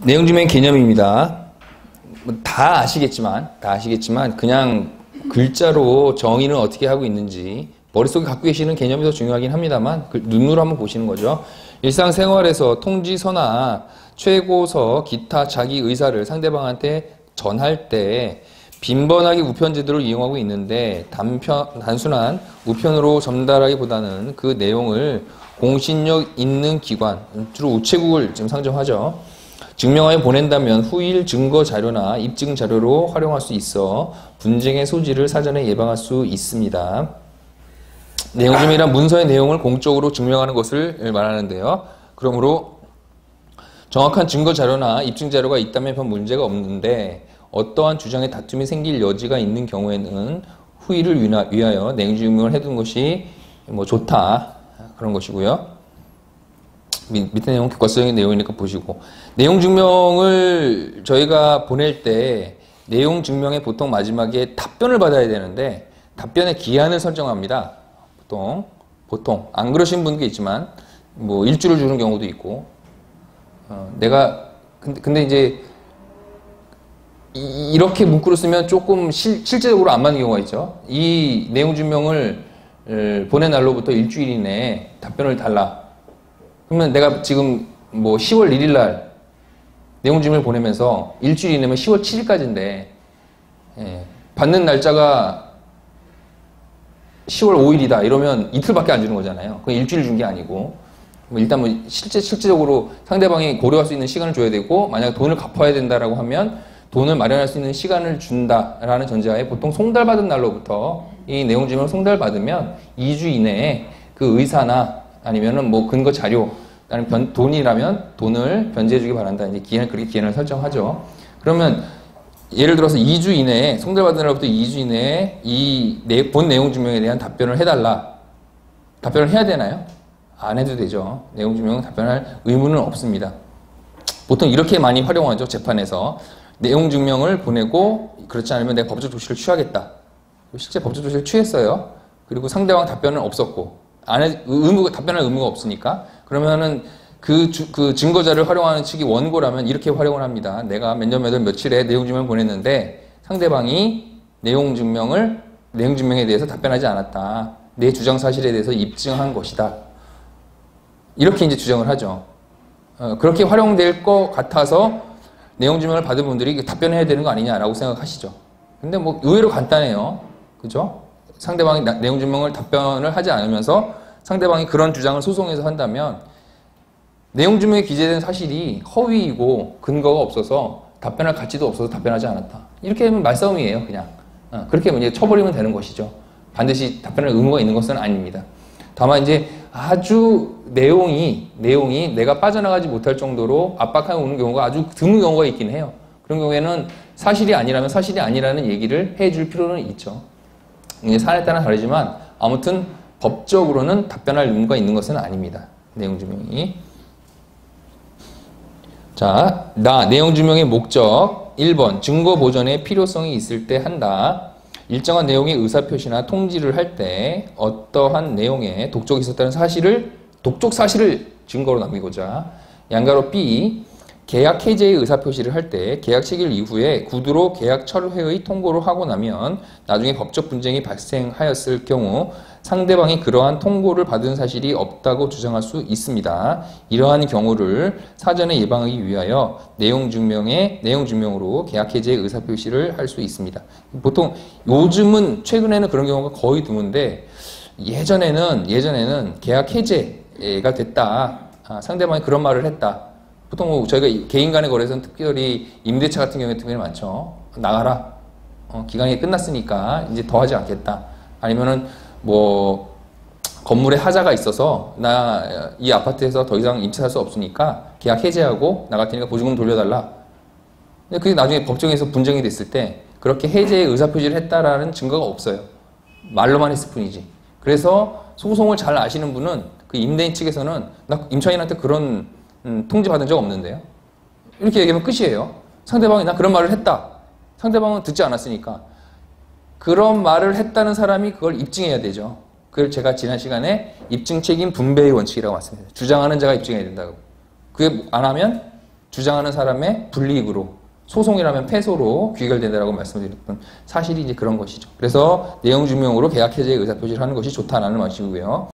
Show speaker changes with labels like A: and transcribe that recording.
A: 내용증명 개념입니다. 다 아시겠지만 그냥 글자로 정의는 어떻게 하고 있는지 머릿속에 갖고 계시는 개념이 더 중요하긴 합니다만 눈으로 한번 보시는 거죠. 일상생활에서 통지서나 최고서, 기타 자기 의사를 상대방한테 전할 때 빈번하게 우편제도를 이용하고 있는데 단순한 우편으로 전달하기보다는 그 내용을 공신력 있는 기관, 주로 우체국을 지금 상정하죠. 증명하여 보낸다면 후일 증거 자료나 입증 자료로 활용할 수 있어 분쟁의 소지를 사전에 예방할 수 있습니다. 내용증명이란 문서의 내용을 공적으로 증명하는 것을 말하는데요. 그러므로 정확한 증거 자료나 입증 자료가 있다면 별 문제가 없는데 어떠한 주장에 다툼이 생길 여지가 있는 경우에는 후일을 위하여 내용증명을 해두는 것이 좋다, 그런 것이고요. 밑에 내용 교과서적인 내용이니까 보시고, 내용증명을 저희가 보낼 때 내용증명에 보통 마지막에 답변을 받아야 되는데 답변의 기한을 설정합니다. 보통 안 그러신 분도 있지만 일주를 주는 경우도 있고, 근데 이제 이렇게 문구를 쓰면 조금 실제적으로 안 맞는 경우가 있죠. 이 내용증명을 보낸 날로부터 일주일 이내에 답변을 달라. 그러면 내가 지금 10월 1일 날 내용증명을 보내면서 일주일 이내면 10월 7일까지인데 받는 날짜가 10월 5일이다 이러면 이틀밖에 안 주는 거잖아요. 그건 일주일 준 게 아니고 일단 실제적으로 상대방이 고려할 수 있는 시간을 줘야 되고, 만약 돈을 갚아야 된다라고 하면 돈을 마련할 수 있는 시간을 준다라는 전제하에 보통 송달받은 날로부터 이 내용증명을 송달받으면 2주 이내에 그 의사나 아니면은 근거 자료, 아니면 돈이라면 돈을 변제해주기 바란다. 이제 그렇게 기한을 설정하죠. 그러면 예를 들어서 2주 이내에, 송달받은 날로부터 2주 이내에 본 내용증명에 대한 답변을 해달라. 답변을 해야 되나요? 안 해도 되죠. 내용증명은 답변할 의무는 없습니다. 보통 이렇게 많이 활용하죠. 재판에서. 내용증명을 보내고 그렇지 않으면 내가 법적 조치를 취하겠다. 실제 법적 조치를 취했어요. 그리고 상대방 답변은 없었고 답변할 의무가 없으니까, 그러면은 그 증거자를 활용하는 측이 원고라면 이렇게 활용을 합니다. 내가 몇 년 몇 월 며칠에 내용증명을 보냈는데 상대방이 내용증명에 대해서 답변하지 않았다. 내 주장 사실에 대해서 입증한 것이다. 이렇게 이제 주장을 하죠. 그렇게 활용될 것 같아서 내용증명을 받은 분들이 답변해야 되는 거 아니냐라고 생각하시죠. 근데 의외로 간단해요. 그죠? 상대방이 내용증명을 답변을 하지 않으면서 상대방이 그런 주장을 소송에서 한다면 내용증명에 기재된 사실이 허위이고 근거가 없어서 답변할 가치도 없어서 답변하지 않았다. 이렇게 하면 말싸움이에요, 그냥. 그렇게 하면 이제 쳐버리면 되는 것이죠. 반드시 답변할 의무가 있는 것은 아닙니다. 다만 이제 아주 내용이 내가 빠져나가지 못할 정도로 압박하게 오는 경우가 아주 드문 경우가 있긴 해요. 그런 경우에는 사실이 아니라면 사실이 아니라는 얘기를 해줄 필요는 있죠. 이게 사안에 따라 다르지만 아무튼 법적으로는 답변할 의무가 있는 것은 아닙니다. 내용증명이. 자, 내용증명의 목적. 1번, 증거 보전의 필요성이 있을 때 한다. 일정한 내용의 의사표시나 통지를 할 때 어떠한 내용에 독촉이 있었다는 독촉 사실을 증거로 남기고자. 양가로 B, 계약 해제의 의사표시를 할 때 계약 체결 이후에 구두로 계약 철회의 통고를 하고 나면 나중에 법적 분쟁이 발생하였을 경우 상대방이 그러한 통고를 받은 사실이 없다고 주장할 수 있습니다. 이러한 경우를 사전에 예방하기 위하여 내용증명으로 계약 해제의 의사표시를 할 수 있습니다. 보통 요즘은 최근에는 그런 경우가 거의 드문데 예전에는 계약 해제가 됐다. 상대방이 그런 말을 했다. 보통 저희가 개인 간의 거래에서는 특별히 임대차 같은 경우에 특별히 많죠. 나가라. 기간이 끝났으니까 이제 더 하지 않겠다. 아니면은 건물에 하자가 있어서 나 이 아파트에서 더 이상 임차할 수 없으니까 계약 해제하고 나갈 테니까 보증금 돌려달라. 근데 그게 나중에 법정에서 분쟁이 됐을 때 그렇게 해제의 의사표시를 했다라는 증거가 없어요. 말로만 했을 뿐이지. 그래서 소송을 잘 아시는 분은 그 임대인 측에서는 나 임차인한테 그런 통지 받은 적 없는데요. 이렇게 얘기하면 끝이에요. 상대방이 나 그런 말을 했다. 상대방은 듣지 않았으니까. 그런 말을 했다는 사람이 그걸 입증해야 되죠. 그걸 제가 지난 시간에 입증 책임 분배의 원칙이라고 말씀드렸어요. 주장하는 자가 입증해야 된다고. 그게 안 하면 주장하는 사람의 불이익으로 소송이라면 패소로 귀결된다라고 말씀드렸던 사실이 이제 그런 것이죠. 그래서 내용 증명으로 계약 해지의 의사표시를 하는 것이 좋다라는 것이고요.